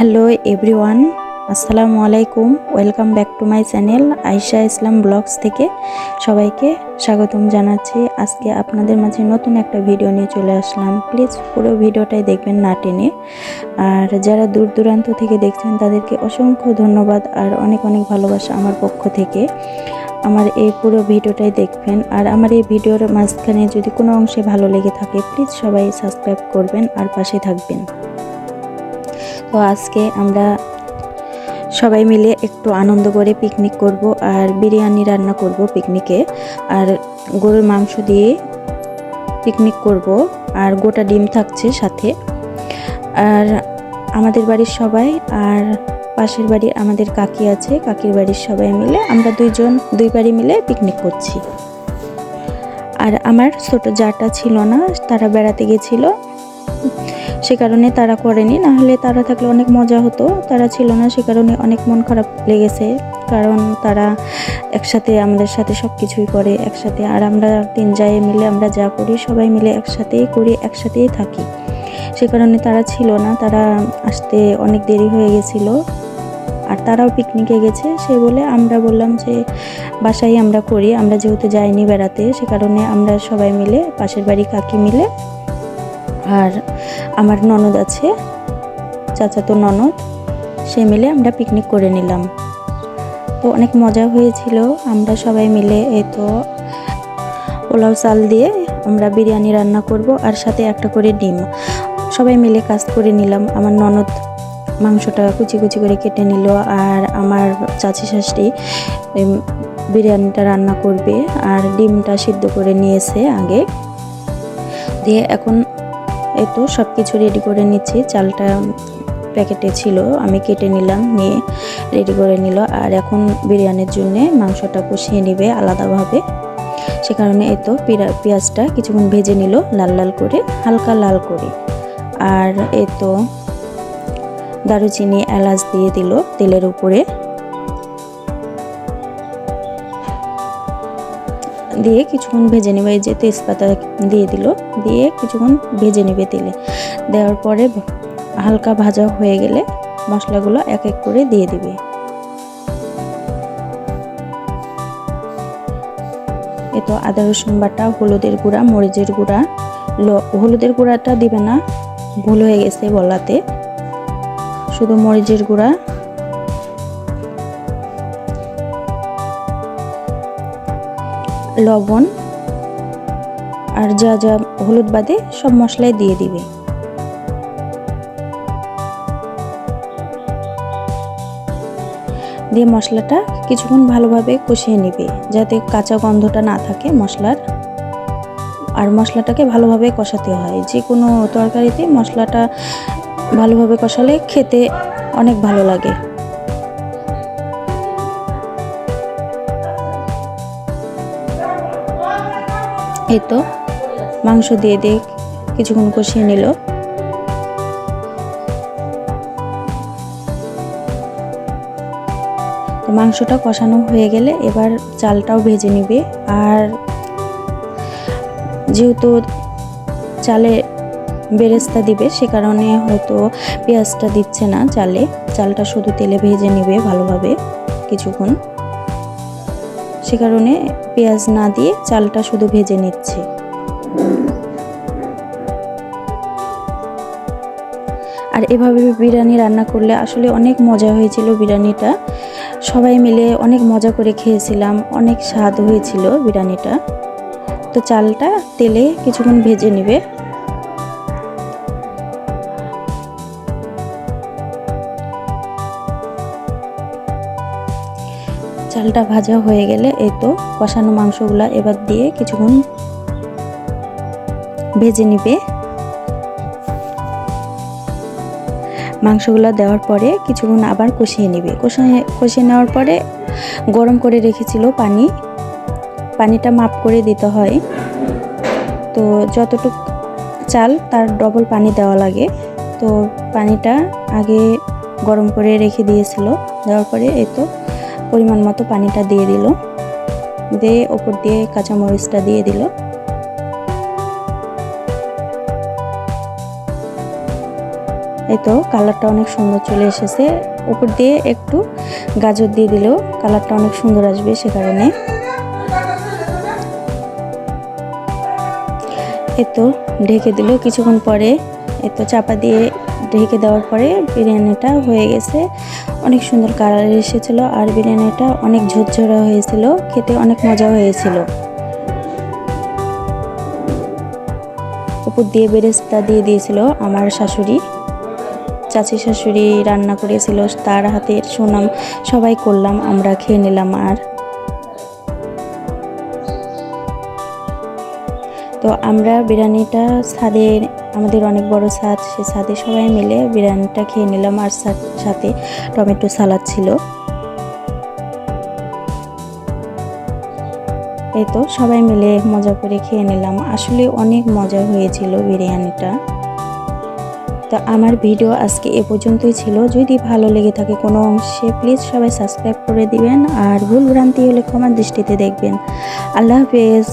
Hello everyone, আসসালামু আলাইকুম। Welcome back to my channel Ayesha Islam vlogs থেকে সবাইকে স্বাগতম জানাচ্ছি। আজকে আপনাদের মাঝে নতুন একটা ভিডিও নিয়ে চলে আসলাম। প্লিজ পুরো ভিডিওটাই দেখবেন না টেনে। আর যারা দূর দূরান্ত থেকে দেখছেন তাদেরকে অসংখ্য ধন্যবাদ আর অনেক অনেক ভালোবাসা আমার পক্ষ থেকে। আমার এই পুরো ভিডিওটাই দেখবেন। আর আমার এই ভিডিওর মাঝখানে যদি কোনো অংশে ভালো লেগে থাকে প্লিজ সবাই সাবস্ক্রাইব করবেন আর পাশে থাকবেন। তো আজকে আমরা সবাই মিলে একটু আনন্দ করে পিকনিক করব আর বিরিয়ানি রান্না করব পিকনিকে। আর গরুর মাংস দিয়ে পিকনিক করব আর গোটা ডিম থাকছে সাথে। আর আমাদের বাড়ির সবাই আর পাশের বাড়ির আমাদের কাকি আছে, কাকির বাড়ির সবাই মিলে আমরা দুই বাড়ি মিলে পিকনিক করছি। আর আমার ছোট জাটা ছিল না, তারা বেড়াতে গেছিল, সে কারণে তারা করেনি। না হলে তারা থাকলে অনেক মজা হতো, তারা ছিল না, সে কারণে অনেক মন খারাপ লেগেছে। কারণ তারা একসাথে আমাদের সাথে সব কিছুই করে একসাথে। আর আমরা তিন জায়ে মিলে আমরা যা করি সবাই মিলে একসাথেই করি, একসাথেই থাকি। সে কারণে তারা ছিল না, তারা আসতে অনেক দেরি হয়ে গেছিল। আর তারাও পিকনিকে গেছে, সে বলে আমরা বললাম যে বাসায় আমরা করি, আমরা যেহেতু যাইনি বেড়াতে, সে কারণে আমরা সবাই মিলে পাশের বাড়ি কাকি মিলে আর আমার ননদ আছে, চাচাতো ননদ, সে মিলে আমরা পিকনিক করে নিলাম। তো অনেক মজা হয়েছিল। আমরা সবাই মিলে এই তো পোলাও চাল দিয়ে আমরা বিরিয়ানি রান্না করব আর সাথে একটা করে ডিম। সবাই মিলে কাজ করে নিলাম। আমার ননদ মাংসটা কুচি কুচি করে কেটে নিল আর আমার চাচি শাশুড়ি বিরিয়ানিটা রান্না করবে আর ডিমটা সিদ্ধ করে নিয়েছে আগে দিয়ে। এখন এই তো সব কিছু রেডি করে নিচ্ছি। চালটা প্যাকেটে ছিল, আমি কেটে নিলাম, নিয়ে রেডি করে নিল। আর এখন বিরিয়ানির জন্য মাংসটা কষিয়ে নিবে আলাদাভাবে। সে কারণে এই তো পেঁয়াজটা কিছুক্ষণ ভেজে নিল লাল লাল করে, হালকা লাল করে। আর এই তো দারুচিনি এলাচ দিয়ে দিল তেলের উপরে, দিয়ে কিছুক্ষণ ভেজে নেবে। এই যে তেজপাতা দিয়ে দিল, দিয়ে কিছুক্ষণ ভেজে নেবে তেলে। দেওয়ার পরে হালকা ভাজা হয়ে গেলে মশলাগুলো এক এক করে দিয়ে দিবে। এই তো আদা রসুন বাটা, হলুদের গুঁড়া, মরিচের গুঁড়া, হলুদের গুঁড়াটা দিবে না, ভুল হয়ে গেছে বলাতে, শুধু মরিচের গুঁড়া, লবণ আর যা যা হলুদ বাদে সব মশলাই দিয়ে দিবে। দিয়ে মশলাটা কিছুক্ষণ ভালোভাবে কষিয়ে নিবে যাতে কাঁচা গন্ধটা না থাকে মশলার। আর মশলাটাকে ভালোভাবে কষাতে হয়, যে কোনো তরকারিতে মশলাটা ভালোভাবে কষালে খেতে অনেক ভালো লাগে। এই তো মাংস দিয়ে কিছুক্ষণ কষিয়ে নিল। তো মাংসটা কষানো হয়ে গেলে এবার চালটাও ভেজে নিবে। আর যেহেতু চালে বেরেস্তা দিবে, সে কারণে হয়তো পেঁয়াজটা দিচ্ছে না চালে, চালটা শুধু তেলে ভেজে নিবে ভালোভাবে কিছুক্ষণ। সে কারণে পেঁয়াজ না দিয়ে চালটা শুধু ভেজে নিচ্ছে। আর এভাবে বিরিয়ানি রান্না করলে আসলে অনেক মজা হয়েছিল। বিরিয়ানিটা সবাই মিলে অনেক মজা করে খেয়েছিলাম, অনেক স্বাদ হয়েছিল বিরিয়ানিটা। তো চালটা তেলে কিছুক্ষণ ভেজে নেবে। চালটা ভাজা হয়ে গেলে এই তো কষানো মাংসগুলা এবার দিয়ে কিছুক্ষণ ভেজে নিবে। মাংসগুলো দেওয়ার পরে কিছুক্ষণ আবার কষিয়ে নেবে। কষিয়ে নেওয়ার পরে গরম করে রেখেছিল পানিটা মাপ করে দিতে হয়। তো যতটুক চাল তার ডবল পানি দেওয়া লাগে। তো পানিটা আগে গরম করে রেখে দিয়েছিল, দেওয়ার পরে এই তো পরিমাণ মতো পানিটা দিয়ে দিল, দিয়ে ওপর দিয়ে কাঁচামরিচটা দিয়ে দিল। এই তো কালারটা অনেক সুন্দর চলে এসেছে। উপর দিয়ে একটু গাজর দিয়ে দিলেও কালারটা অনেক সুন্দর আসবে, সে কারণে। এই তো ঢেকে দিল। কিছুক্ষণ পরে এই তো চাপা দিয়ে ঢেকে দেওয়ার পরে বিরিয়ানিটা হয়ে গেছে। অনেক সুন্দর কালার এসেছিল আর বিরিয়ানিটা অনেক ঝরঝরা হয়েছিল, খেতে অনেক মজা হয়েছিল। উপর দিয়ে বেরেস্তা দিয়ে দিয়েছিল আমার শাশুড়ি, চাচি শাশুড়ি রান্না করেছিল, তার হাতের সুনাম সবাই করলাম, আমরা খেয়ে নিলাম। আর তো আমরা বিরিয়ানিটা ছাদে, আমাদের অনেক বড় ছাদ, সে ছাদে সবাই মিলে বিরিয়ানিটা খেয়ে নিলাম। আর সাথে টমেটো সালাদ ছিল। এই তো সবাই মিলে মজা করে খেয়ে নিলাম। আসলে অনেক মজা হয়েছিল বিরিয়ানিটা। তো আমার ভিডিও আজকে এ পর্যন্তই ছিল। যদি ভালো লেগে থাকে কোনো অংশে প্লিজ সবাই সাবস্ক্রাইব করে দিবেন, আর ভুল ভ্রান্তি হলে ক্ষমার দৃষ্টিতে দেখবেন। আল্লাহ হাফেজ।